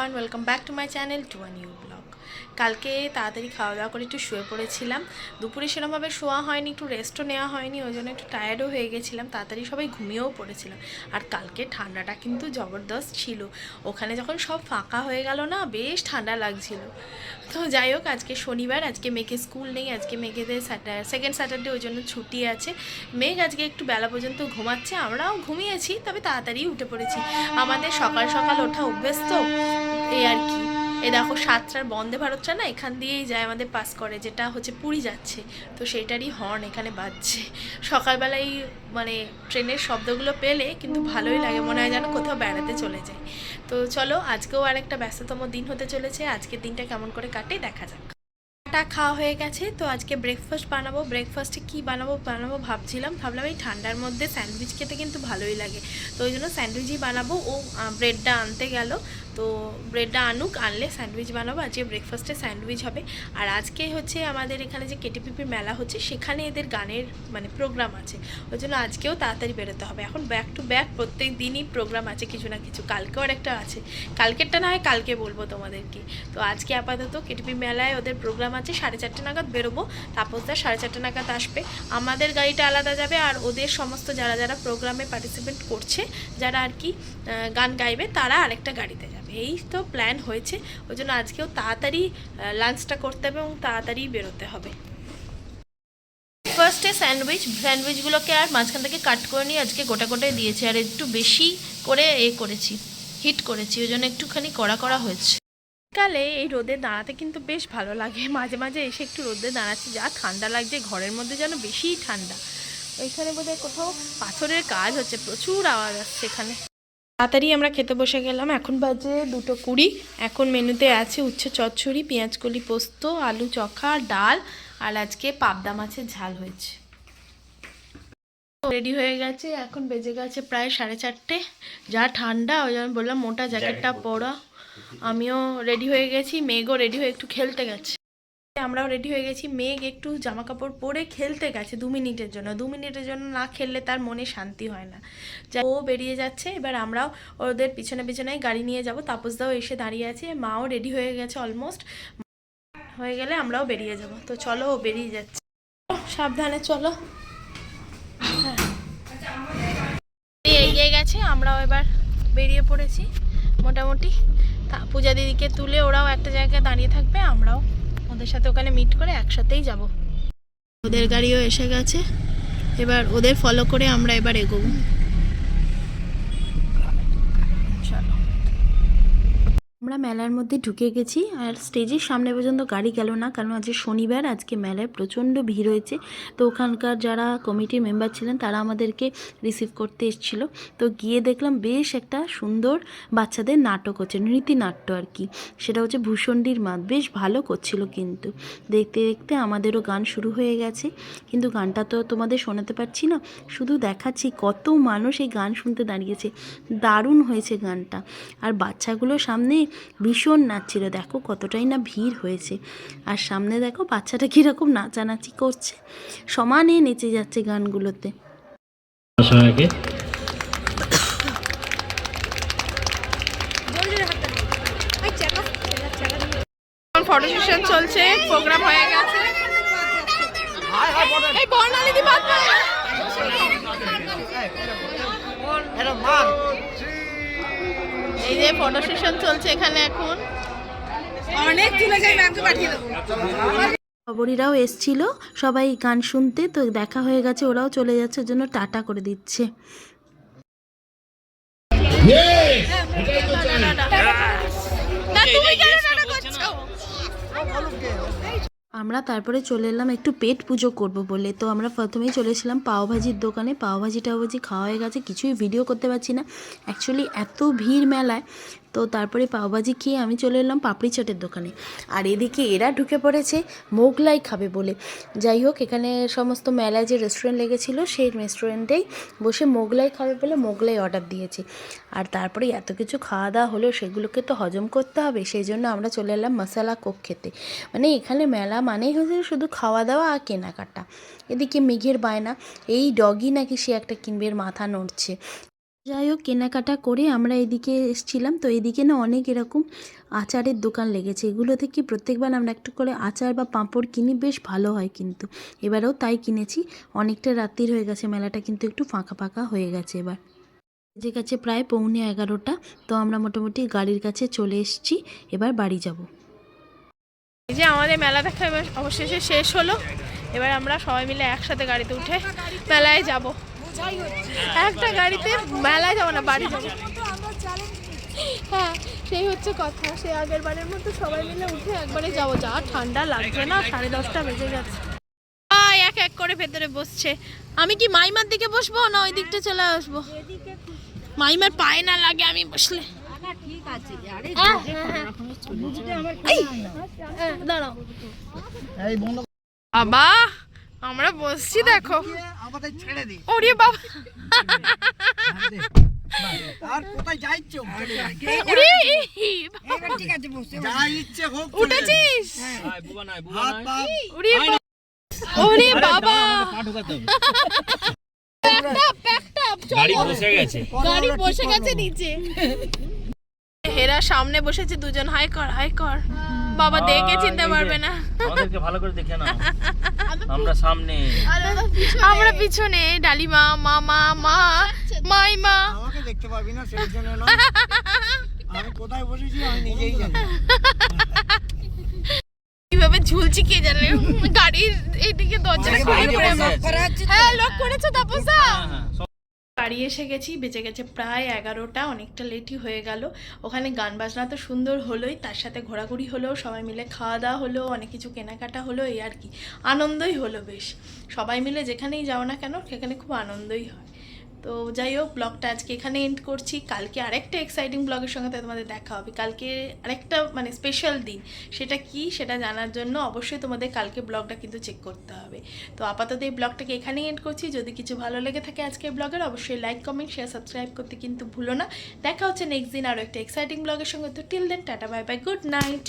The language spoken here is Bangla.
Everyone, welcome back to my channel to a new blog. কালকে তাড়াতাড়ি খাওয়া দাওয়া করে একটু শুয়ে পড়েছিলাম। দুপুরে সেরকমভাবে শোয়া হয়নি, একটু রেস্টও নেওয়া হয়নি, ওই জন্য একটু টায়ার্ডও হয়ে গেছিলাম। তাড়াতাড়ি সবাই ঘুমিয়েও পড়েছিলাম। আর কালকে ঠান্ডাটা কিন্তু জবরদস্ত ছিল। ওখানে যখন সব ফাঁকা হয়ে গেল না, বেশ ঠান্ডা লাগছিল। তো যাই হোক, আজকে শনিবার, আজকে মেয়েকে স্কুল নেই, আজকে মেয়েদের সেকেন্ড স্যাটারডে, ওই জন্য ছুটি আছে। মেঘ আজকে একটু বেলা পর্যন্ত ঘুমাচ্ছে, আমরাও ঘুমিয়েছি, তবে তাড়াতাড়ি উঠে পড়েছি। আমাদের সকাল সকাল ওঠা অভ্যেস তো, এই আর কি। এই দেখো 7টার বন্দে ভারতটা না এখান দিয়েই যায়, আমাদের পাস করে, যেটা হচ্ছে পুরী যাচ্ছে। তো সেইটারই হর্ন এখানে বাজছে। সকালবেলায় মানে ট্রেনের শব্দগুলো পেলে কিন্তু ভালোই লাগে, মনে হয় যেন কোথাও বেড়াতে চলে যায়। তো চলো, আজকেও আরেকটা ব্যস্ততম দিন হতে চলেছে। আজকের দিনটা কেমন করে কাটে দেখা যাক। খাওয়া হয়ে গেছে, তো আজকে ব্রেকফাস্ট বানাবো। ব্রেকফাস্টে কী বানাবো ভাবলাম এই ঠান্ডার মধ্যে স্যান্ডউইচ খেতে কিন্তু ভালোই লাগে, তো ওই জন্য স্যান্ডউইচই বানাবো। ও ব্রেডটা আনতে গেল, তো ব্রেডটা আনলে স্যান্ডউইচ বানাবো। আজকে ব্রেকফাস্টে স্যান্ডউইচ হবে। আর আজকে হচ্ছে আমাদের এখানে যে কেটিপিপির মেলা হচ্ছে, সেখানে এদের গানের মানে প্রোগ্রাম আছে, ওই জন্য আজকেও তাড়াতাড়ি বেরোতে হবে। এখন ব্যাক টু ব্যাক প্রত্যেক দিনই প্রোগ্রাম আছে কিছু না কিছু। কালকেও আর একটা আছে, কালকেরটা না হয় কালকে বলবো তোমাদেরকে। তো আজকে আপাতত কেটিপি মেলায় ওদের প্রোগ্রাম আছে, 4:30 নাগাদ বেরোবো। তাপসদা 4:30 নাগাদ আসবে। আমাদের গাড়িটা আলাদা যাবে, আর ওদের সমস্ত যারা যারা প্রোগ্রামে পার্টিসিপেট করছে, যারা আর কি গান গাইবে, তারা আরেকটা গাড়িতে যাবে। এই তো প্ল্যান হয়েছে, ওই জন্য আজকেও তাড়াতাড়ি লাঞ্চটা করতে হবে এবং তাড়াতাড়ি বেরোতে হবে। ফার্স্টে স্যান্ডউইচগুলোকে আর মাঝখান থেকে কাট করে নিয়ে আজকে গোটা গোটায় দিয়েছি, আর একটু বেশি করে করেছি, হিট করেছি, ওই জন্য একটুখানি কড়া হয়েছে। শীতকালে এই রোদে দাঁড়াতে কিন্তু বেশ ভালো লাগে। মাঝে মাঝে এসে একটু রোদে দাঁড়াচ্ছি, যা ঠান্ডা লাগছে, ঘরের মধ্যে যেন বেশিই ঠান্ডা। ওইখানে বোধহয় কোথাও পাথরের কাজ হচ্ছে, প্রচুর আওয়াজ আসছে এখানে। তাড়াতাড়ি আমরা খেতে বসে গেলাম। এখন বাজে 2:20। এখন মেনুতে আছে উচ্ছে চচ্চড়ি, পেঁয়াজকলি পোস্ত, আলু চখা, ডাল, আর আজকে পাবদা মাছের ঝাল হয়েছে। রেডি হয়ে গেছে, এখন বেজে গেছে প্রায় 4:30। যা ঠান্ডা, ওই জন্য বললাম মোটা জ্যাকেটটা পরা। আমিও রেডি হয়ে গেছি, মেঘও রেডি হয়ে একটু খেলতে গেছে। আমরাও রেডি হয়ে গেছি। মেঘ একটু জামা কাপড় পরে খেলতে গেছে 2 মিনিটের জন্য। 2 মিনিটের জন্য না খেললে তার মনে শান্তি হয় না। ও বেরিয়ে যাচ্ছে, এবার আমরাও ওদের পিছনে পিছনে গাড়ি নিয়ে যাব। তাপসদাও এসে দাঁড়িয়ে আছে, মাও রেডি হয়ে গেছে অলমোস্ট। হয়ে গেলে আমরাও বেরিয়ে যাব। তো চলো, ও বেরিয়ে যাচ্ছে, সাবধানে চলো। হ্যাঁ, এগিয়ে গেছে, আমরাও এবার বেরিয়ে পড়েছি মোটামুটি। পূজা দিদিকে তুলে ওরাও একটা জায়গায় দাঁড়িয়ে থাকবে, আমরাও ওদের সাথে ওখানে মিট করে একসাথেই যাব। ওদের গাড়িও এসে গেছে, এবার ওদের ফলো করে আমরা এবার এগোবো। আমরা মেলার মধ্যে ঢুকে গেছি, আর স্টেজের সামনে পর্যন্ত গাড়ি গেল না, কারণ আজকে শনিবার, আজকে মেলায় প্রচণ্ড ভিড় হয়েছে। তো ওখানকার যারা কমিটির মেম্বার ছিলেন, তারা আমাদেরকে রিসিভ করতে এসেছিলো। তো গিয়ে দেখলাম বেশ একটা সুন্দর বাচ্চাদের নাটক হচ্ছে, নৃত্যনাট্য আর কি। সেটা হচ্ছে ভূষণ্ডির মাত, বেশ ভালো করছিল। কিন্তু দেখতে দেখতে আমাদেরও গান শুরু হয়ে গেছে, কিন্তু গানটা তো তোমাদের শোনাতে পারছি না, শুধু দেখাচ্ছি কত মানুষ এই গান শুনতে দাঁড়িয়েছে। দারুণ হয়েছে গানটা, আর বাচ্চাগুলো সামনে ভীষণ নাচছিল। দেখো কতটাই না ভিড় হয়েছে, আর সামনে দেখো বাচ্চাটা কীরকম নাচানাচি করছে, সমানে নেচে যাচ্ছে গানগুলোতে। ফটো সেশন চলছে, প্রোগ্রাম হয়ে গেছে। এই যে ফটো সেশন চলছে এখানে এখন। অনেক তুলে যাই, ম্যামকে পাঠিয়ে দেবো। খবরিরাও এসছিল সবাই গান শুনতে, তো দেখা হয়ে গেছে, ওরাও চলে যাচ্ছে, ওর জন্য টাটা করে দিচ্ছে। আমরা তারপরে চলে এলাম একটু পেট পুজো করব বলে। তো আমরা প্রথমেই চলে এসেছিলাম পাওভাজির দোকানে। পাওভাজি খাওয়া হয়ে গেছে, কিছুই ভিডিও করতে পারছি না, অ্যাকচুয়ালি এত ভিড় মেলায়। তো তারপরে পাওভাজি খেয়ে আমি চলে এলাম পাপড়ি চাটের দোকানে। আর এদিকে এরা ঢুকে পড়েছে মোগলাই খাবে বলে। যাই হোক, এখানে সমস্ত মেলায় যে রেস্টুরেন্ট লেগেছিলো, সেই রেস্টুরেন্টেই বসে মোগলাই খাবে বলে মোগলাই অর্ডার দিয়েছে। আর তারপরে এত কিছু খাওয়া দাওয়া হলেও সেগুলোকে তো হজম করতে হবে, সেই জন্য আমরা চলে এলাম মশলা কোক খেতে। মানে এখানে মেলা মানেই হচ্ছে শুধু খাওয়া দাওয়া আর কেনাকাটা। এদিকে মেঘের বায়না, এই ডগি নাকি সে একটা কিনবে, মাথা নড়ছে। যাই হোক, কেনাকাটা করে আমরা এদিকে এসেছিলাম। তো এদিকে না অনেক এরকম আচারের দোকান লেগেছে। এগুলো থেকে প্রত্যেকবার আমরা একটু করে আচার বা পাঁপড় কিনি, বেশ ভালো হয় কিন্তু। এবারেও তাই কিনেছি। অনেকটা রাত্রির হয়ে গেছে, মেলাটা কিন্তু একটু ফাঁকা ফাঁকা হয়ে গেছে এবার। যে কাছে প্রায় 11:45। তো আমরা মোটামুটি গাড়ির কাছে চলে এসেছি, এবার বাড়ি যাব। এই যে আমাদের মেলা দেখা এবার অবশেষে শেষ হলো। এবার আমরা সবাই মিলে একসাথে গাড়িতে উঠে মেলায় যাব। একটা গাড়িতে মেলায় যাবো না, বাড়ি যাবো। হ্যাঁ, সেই হচ্ছে কথা। সে আগের বারের মতো সবাই মিলে উঠে একবারে যাবো। যা ঠান্ডা লাগছে না, 10:30 বেজে গেছে। এক এক করে ভেতরে বসছে। আমি কি মাইমার দিকে বসবো না ওই দিকটা চলে আসবো? মাইমার পায়ে না লাগে আমি বসলে। দাঁড়াও বাবা, আমরা বসছি দেখো। ওরে বাবা, উঠেছিস? ওরে বাবা, গাড়ি বসে গেছে নিচে। হেরা সামনে বসেছে দুজন। হাই কর, হাই কর। বাবা দেখে চিনতে পারবে না। আমাদেরকে ভালো করে দেখে নাও। আমরা সামনে, আমরা পিছনে। ডালিমা, মামা, মা, মাইমা। আমাকে দেখতে পারবি না সেই জন্য না। আমি কোথায় বসেছি আমি নিজেই জানি। কিভাবে ঝুলছি কে জানে। গাড়ির এইদিকে দরজাটা খুলে পড়ে। হ্যাঁ, লক করেছো তাপসা? বাড়ি এসে গেছি, বেজে গেছে প্রায় 11টা। অনেকটা লেটই হয়ে গেল। ওখানে গান বাজনা তো সুন্দর হলোই, তার সাথে ঘোরাঘুরি হলো, সবাই মিলে খাওয়া দাওয়া হলো, অনেক কিছু কেনাকাটা হলো। এই আর কি, আনন্দই হলো বেশ। সবাই মিলে যেখানেই যাও না কেন সেখানে খুব আনন্দই হয়। তো যাই হোক, ব্লগটা আজকে এখানে এন্ড করছি। কালকে আরেকটা এক্সাইটিং ব্লগের সঙ্গে তোমাদের দেখা হবে। কালকে আরেকটা মানে স্পেশাল দিন, সেটা কি সেটা জানার জন্য অবশ্যই তোমাদের কালকে ব্লগটা কিন্তু চেক করতে হবে। তো আপাতত এই ব্লগটাকে এখানেই এন্ড করছি। যদি কিছু ভালো লেগে থাকে আজকের ব্লগের, অবশ্যই লাইক, কমেন্ট, শেয়ার, সাবস্ক্রাইব করতে কিন্তু ভুলো না। দেখা হচ্ছে নেক্সট দিন আরও একটা এক্সাইটিং ব্লগের সঙ্গে। তো till then, tata, bye bye, good night.